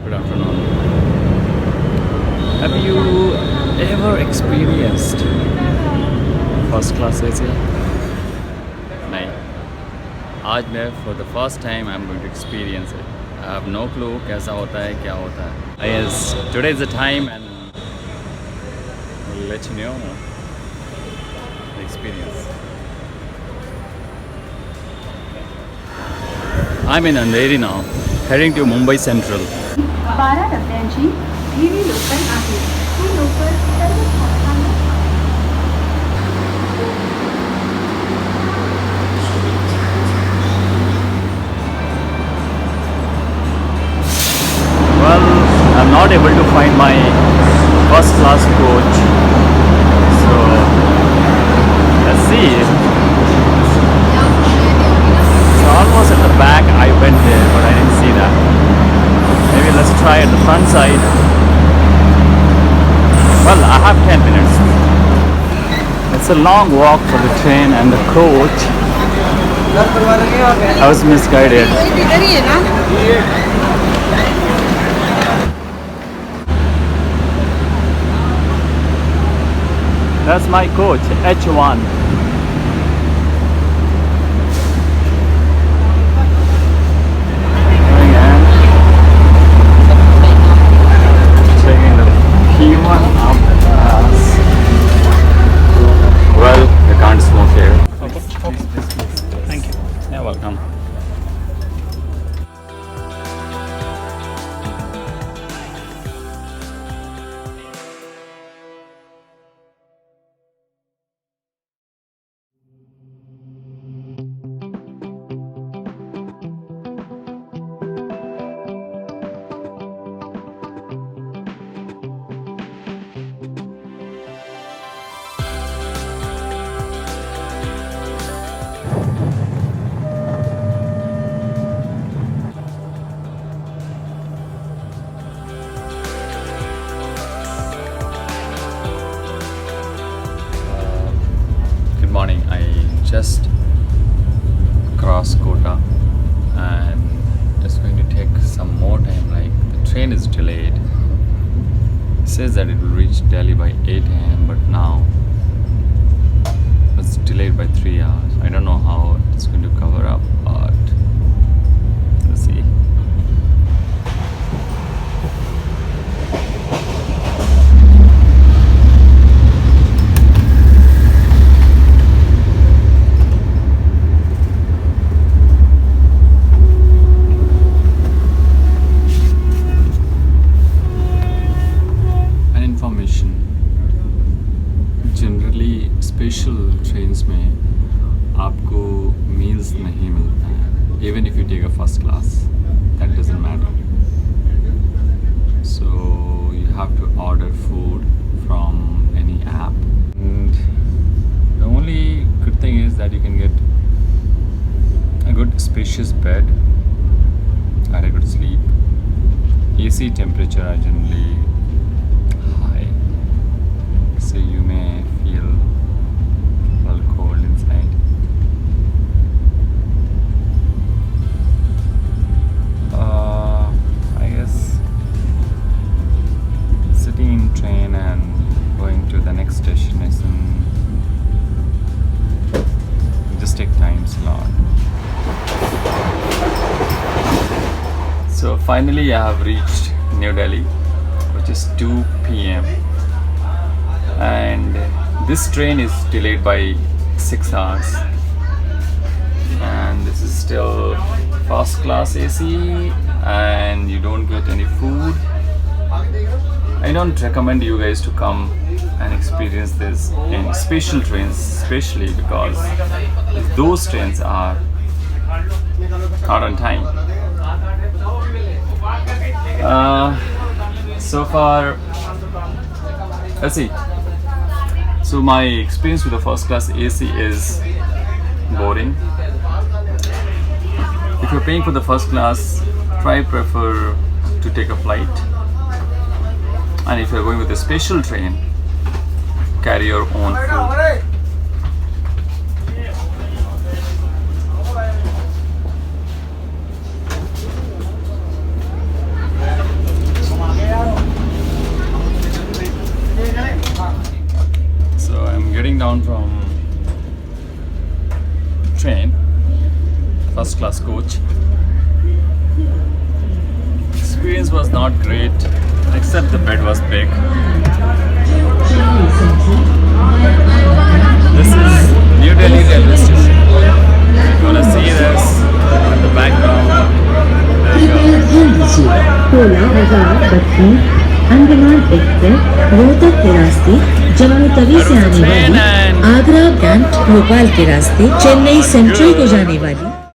Good afternoon. Have you ever experienced first class AC? नहीं. आज मैं for the first time I'm going to experience it. I have no clue कैसा होता है क्या होता है. Yes, today is the time and I'll let you know the experience. I'm in Andheri now, heading to Mumbai Central. 12 डब्यांची TV local आहे. ही local सर्व स्थानकांना Well, I'm not able to find my first class coach. So, let's see. It's almost at the back. I went there, but I didn't see that. Maybe let's try at the front side. Well, I have 10 minutes. It's a long walk for the train and the coach. I was misguided. That's my coach, H1. Taking the P1 up as well. You can't smoke here. Please. Thank you. You're welcome. Good morning. I just crossed Kota and it's going to take some more time. Like the train is delayed. It says that it will reach Delhi by 8 a.m. but now it's delayed by 3 hours. I don't know how it's going to cover up, but let's see. Generally special trains में आपको meals नहीं मिलता है even if you take a first class that doesn't matter so you have to order food from any app and the only good thing is that you can get a good spacious bed and a good sleep AC temperature are generally high, so you may feel well cold inside. I guess sitting in train and going to the next destination just take times a lot. So finally I have reached New Delhi, which is 2 p.m. and this train is delayed by 6 hours and this is still first class AC and you don't get any food. I don't recommend you guys to come and experience this in special trains, especially because those trains are not on time. So far, let's see. So my experience with the first class AC is boring. If you're paying for the first class, prefer to take a flight. And if you're going with a special train, carry your own food. first class coach. Experience was not great, except the bed was big. This is New Delhi railway station. You wanna see this in the background? Andaman express Rohtak के रास्ते जम्मू तवी से आने वाली, Agra cantt Bhopal के रास्ते Chennai central को जाने वाली